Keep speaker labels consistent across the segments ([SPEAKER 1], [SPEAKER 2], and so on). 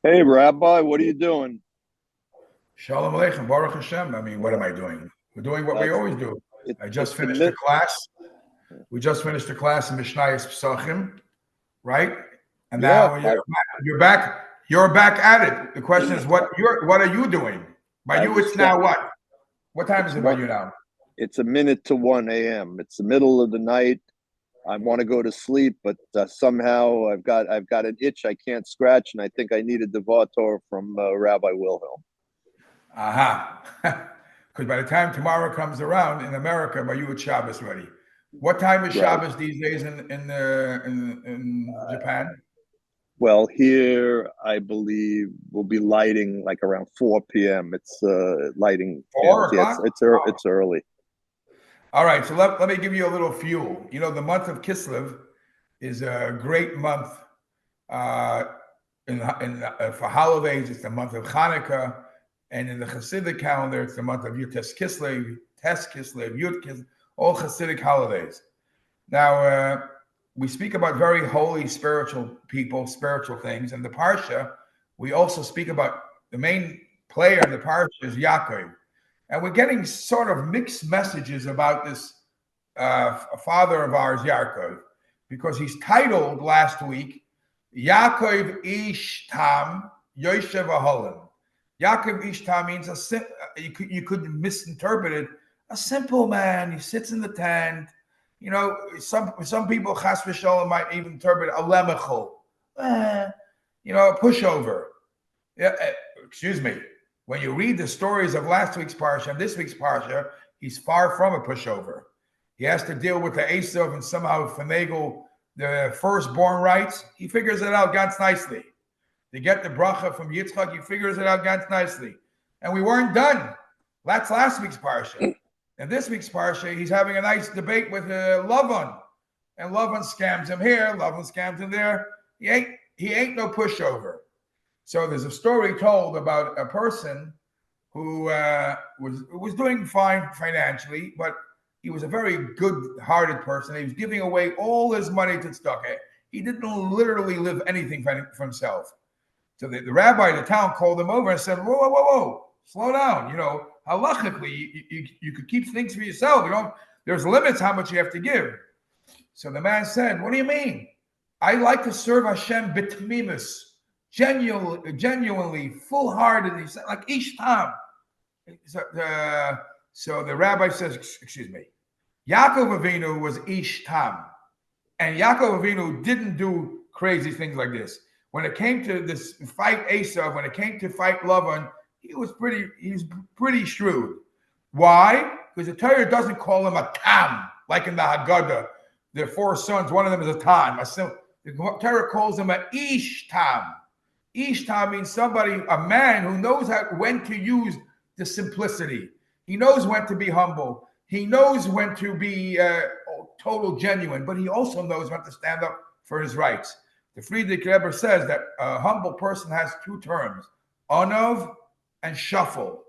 [SPEAKER 1] Hey, Rabbi, what are you doing?
[SPEAKER 2] Shalom Aleichem, Baruch Hashem. I mean, what am I doing? We're doing what we
[SPEAKER 1] That's
[SPEAKER 2] always do. I just
[SPEAKER 1] it's the
[SPEAKER 2] finished the
[SPEAKER 1] mid.
[SPEAKER 2] class. We just finished the class in Mishnayos Pesachim, right? And
[SPEAKER 1] Yeah,
[SPEAKER 2] now you're back. You're back at it. The question is, what are you doing? By
[SPEAKER 1] I
[SPEAKER 2] you,
[SPEAKER 1] was
[SPEAKER 2] it's
[SPEAKER 1] trying.
[SPEAKER 2] now what? What time
[SPEAKER 1] It's
[SPEAKER 2] is it by
[SPEAKER 1] one.
[SPEAKER 2] you now?
[SPEAKER 1] It's a minute to 1 a.m. It's the middle of the night. I want to go to sleep, but somehow I've got an itch I can't scratch, and I think I need a devator from Rabbi Wilhelm.
[SPEAKER 2] Aha. Because by the time tomorrow comes around in America, by you, it's Shabbos ready. What time is
[SPEAKER 1] Right.
[SPEAKER 2] Shabbos these days in Japan?
[SPEAKER 1] Well, here I believe we'll be lighting like around 4 p.m. It's lighting candles.
[SPEAKER 2] 4
[SPEAKER 1] Yeah,
[SPEAKER 2] o'clock?
[SPEAKER 1] it's early.
[SPEAKER 2] All right, so let me give you a little fuel. You know, the month of Kislev is a great month uh, for holidays. It's the month of Hanukkah, and in the Hasidic calendar, it's the month of Yud Kislev, Tes Kislev, Yud Kislev, all Hasidic holidays. Now, we speak about very holy, spiritual people, spiritual things. In the Parsha, we also speak about the main player in the Parsha is Yaakov. And we're getting sort of mixed messages about this father of ours, Yaakov, because he's titled last week, Yaakov Ish Tam Yoshev Aholim. Yaakov Ish Tam means you could misinterpret it, a simple man. He sits in the tent. You know, some people chas v'sholem might even interpret a lemechol, a pushover. Yeah, excuse me. When you read the stories of last week's parsha and this week's parsha, he's far from a pushover. He has to deal with the Esav and somehow finagle the firstborn rights. He figures it out ganz nicely. To get the bracha from Yitzchak, he figures it out ganz nicely. And we weren't done. That's last week's parsha. And this week's parsha, he's having a nice debate with Lavan. And Lavan scams him here, Lavan scams him there. He ain't no pushover. So there's a story told about a person who was doing fine financially, but he was a very good-hearted person. He was giving away all his money to tzedakah. He didn't literally live anything for himself. So the rabbi of the town called him over and said, "Whoa, whoa, whoa, whoa, slow down. You know, halachically, you could keep things for yourself. You know, there's limits how much you have to give." So the man said, "What do you mean? I like to serve Hashem bitmimus." Genuinely, full-heartedly, like each time. So the rabbi says, excuse me, Yaakov Avinu was ish tam, and Yaakov Avinu didn't do crazy things like this. When it came to this fight Esav, when it came to fight Lavan, he's pretty shrewd. Why? Because the Torah doesn't call him a tam, like in the Haggadah. The four sons, one of them is a tam. The Torah calls him an ish tam. Ishtar means somebody, a man who knows when to use the simplicity. He knows when to be humble. He knows when to be total genuine, but he also knows when to stand up for his rights. The Friedrich Rebbe says that a humble person has two terms, onov and shuffle.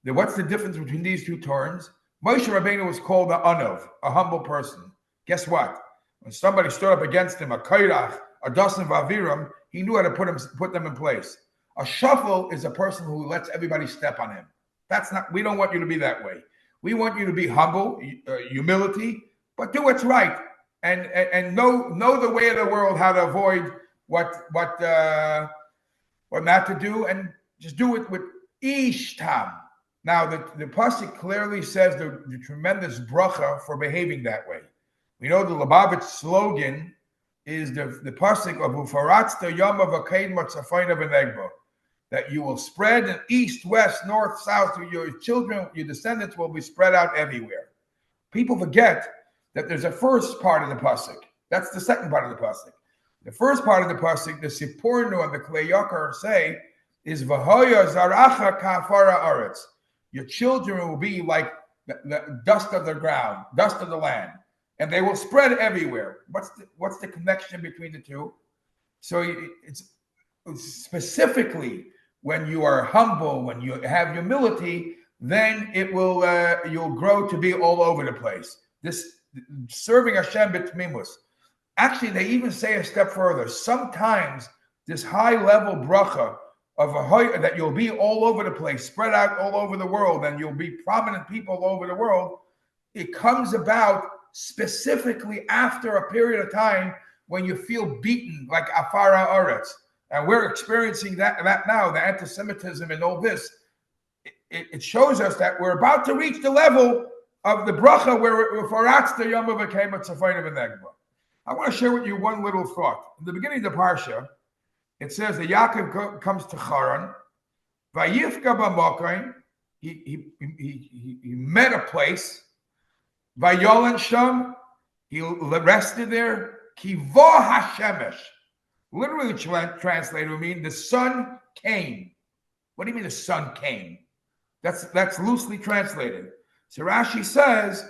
[SPEAKER 2] Now, what's the difference between these two terms? Moshe Rabbeinu was called an onov, a humble person. Guess what? When somebody stood up against him, a kairach, a dasan vaviram, he knew how to put them in place. A shuffle is a person who lets everybody step on him. That's not. We don't want you to be that way. We want you to be humble, humility, but do what's right and know the way of the world, how to avoid what not to do, and just do it with ishtam. Now the pasuk clearly says the tremendous bracha for behaving that way. We know the Lubavitch slogan is the pasuk of Ufaratzta Yom V'Kain Matzafayna V'Negba, that you will spread in east, west, north, south. Your children, your descendants will be spread out everywhere. People forget that there's a first part of the pasuk. That's the second part of the pasuk. The first part of the pasuk, the Sipurnu and the Klei Yakar say, is V'hoya Zaracha Kafara Aretz. Your children will be like the dust of the ground, dust of the land, and they will spread everywhere. What's the connection between the two? So it's specifically when you are humble, when you have humility, then it will you'll grow to be all over the place. This serving Hashem b'tmimus. Actually, they even say a step further. Sometimes this high-level bracha of that you'll be all over the place, spread out all over the world, and you'll be prominent people all over the world, it comes about specifically after a period of time when you feel beaten like Afar Haaretz. And we're experiencing that now, the anti-Semitism and all this. It shows us that we're about to reach the level of the bracha where Faratz the Yom became a Tzafayim and Negba. I want to share with you one little thought. In the beginning of the Parsha, it says that Yaakov comes to Haran. Vayifka b'makom. He met a place. Vayolen sham. He rested there. Kivo hashemesh. Literally translated would mean the sun came. What do you mean the sun came? That's loosely translated. So Rashi says,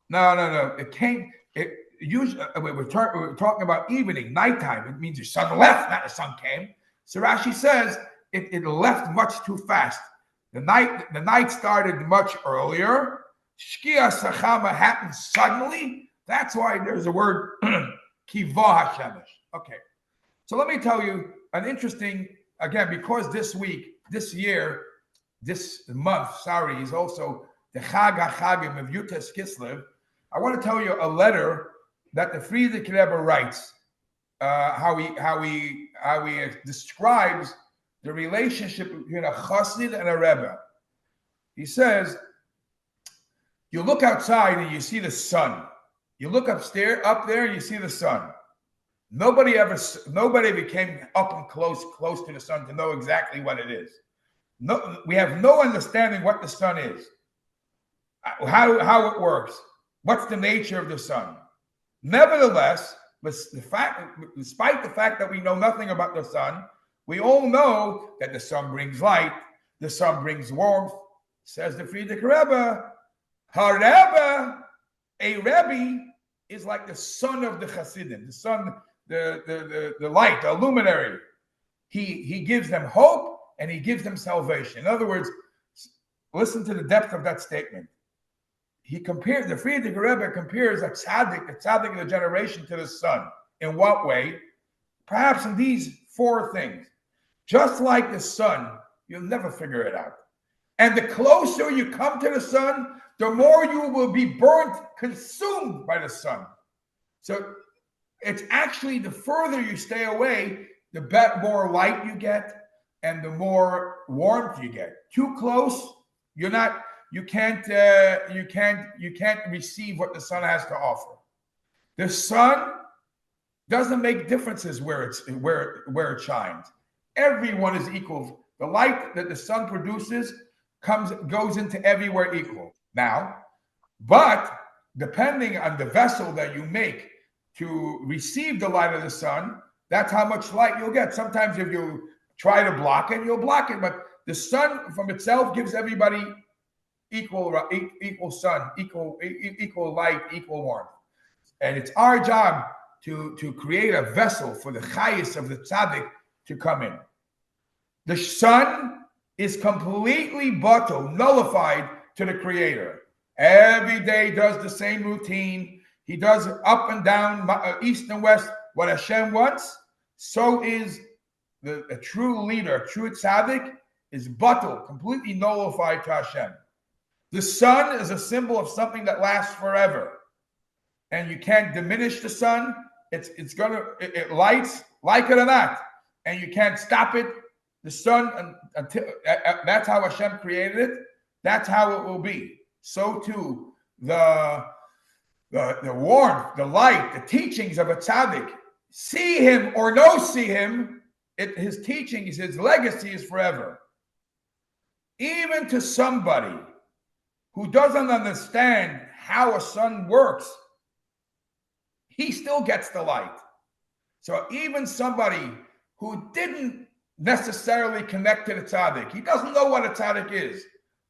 [SPEAKER 2] no. It came. Usually we're talking about evening, nighttime. It means the sun left, not the sun came. So Rashi says it left much too fast. The night started much earlier. Shkia Sachama happened suddenly. That's why there's a word Kiva Hashemesh. Okay. So let me tell you an interesting, again, because this month, is also the Chag HaChagim of Yutes Kislev. I want to tell you a letter that the Frierdiker Rebbe writes, how he describes the relationship between a Chassid and a Rebbe. He says, you look outside and you see the sun. You look up there and you see the sun. Nobody became up and close to the sun to know exactly what it is. No, we have no understanding what the sun is, how it works, what's the nature of the sun. Nevertheless, despite the fact that we know nothing about the sun, we all know that the sun brings light, the sun brings warmth. Says the Frierdiker Rebbe, a Rebbe is like the son of the Hasidim, the sun, the light, the luminary. He gives them hope and he gives them salvation. In other words, listen to the depth of that statement. The Frierdiker Rebbe compares the tzaddik of the generation to the sun. In what way? Perhaps in these four things. Just like the sun, you'll never figure it out. And the closer you come to the sun, the more you will be burnt, consumed by the sun. So it's actually the further you stay away, the more light you get and the more warmth you get. Too close, you can't receive what the sun has to offer. The sun doesn't make differences where it shines. Everyone is equal. The light that the sun produces goes into everywhere equal. Now, but depending on the vessel that you make to receive the light of the sun, that's how much light you'll get. Sometimes if you try to block it, you'll block it. But the sun from itself gives everybody equal sun, equal light, equal warmth. And it's our job to create a vessel for the chayis of the tzaddik to come in. The sun is completely nullified to the Creator. Every day does the same routine. He does up and down, east and west, what Hashem wants. So is a true leader, a true tzaddik, is batel, completely nullified to Hashem. The sun is a symbol of something that lasts forever. And you can't diminish the sun. It lights, like it or not. And you can't stop it. The sun, until that's how Hashem created it. That's how it will be. So too, the warmth, the light, the teachings of a tzaddik. See him or no see him, his teachings, his legacy is forever. Even to somebody who doesn't understand how a sun works, he still gets the light. So even somebody who didn't necessarily connect to the tzaddik, he doesn't know what a tzaddik is.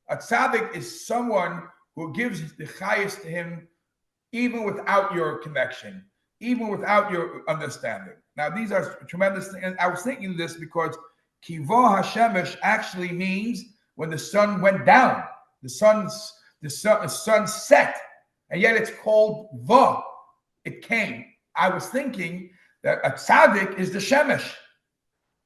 [SPEAKER 2] A tzaddik is someone who gives the chayis to him even without your connection, even without your understanding. Now, these are tremendous things. And I was thinking this because Kivo Hashemesh actually means when the sun went down, the sun set, and yet it's called Va. It came. I was thinking that a tzaddik is the Shemesh.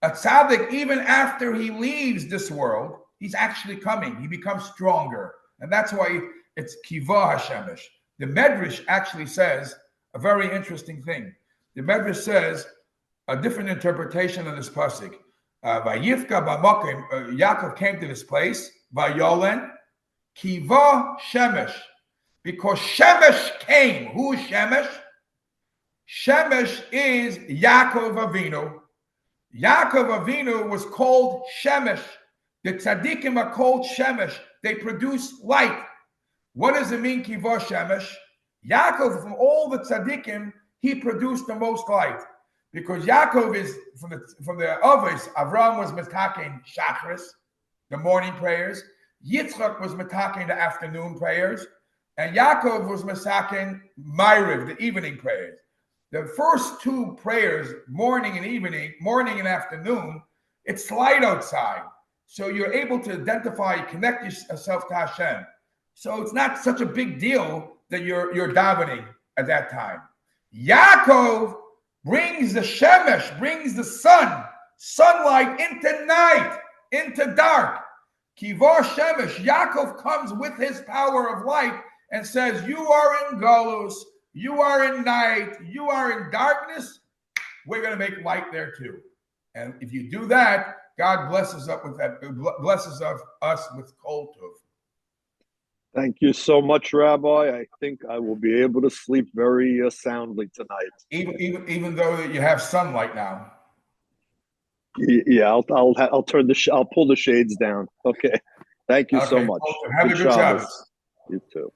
[SPEAKER 2] A tzaddik, even after he leaves this world, he's actually coming. He becomes stronger. And that's why it's Kiva HaShemesh. The Medrash actually says a very interesting thing. The Medrash says a different interpretation of this pasuk. Vayifka b'makom, Yaakov came to this place, Vayolen, Kiva Shemesh, because Shemesh came. Who is Shemesh? Shemesh is Yaakov Avinu. Yaakov Avinu was called Shemesh. The tzaddikim are called Shemesh. They produce light. What does it mean, Kiva Shemesh? Yaakov, from all the tzaddikim, he produced the most light. Because Yaakov is, from the Avos, Avram was metaking Shachris, the morning prayers. Yitzchak was metaking the afternoon prayers. And Yaakov was metaking Ma'ariv, the evening prayers. The first two prayers, morning and evening, morning and afternoon, it's light outside. So you're able to identify, connect yourself to Hashem. So it's not such a big deal that you're davening at that time. Yaakov brings the Shemesh, brings the sunlight into night, into dark. Kivar Shemesh, Yaakov comes with his power of light and says, you are in Galus, you are in night, you are in darkness, we're going to make light there too. And if you do that, God blesses us with that, blesses us with Kol Tov.
[SPEAKER 1] Thank you so much, Rabbi. I think I will be able to sleep very soundly tonight.
[SPEAKER 2] Even though you have sunlight now.
[SPEAKER 1] Yeah, I'll turn I'll pull the shades down. Okay. Thank you so much.
[SPEAKER 2] Have a good Shabbos.
[SPEAKER 1] You too.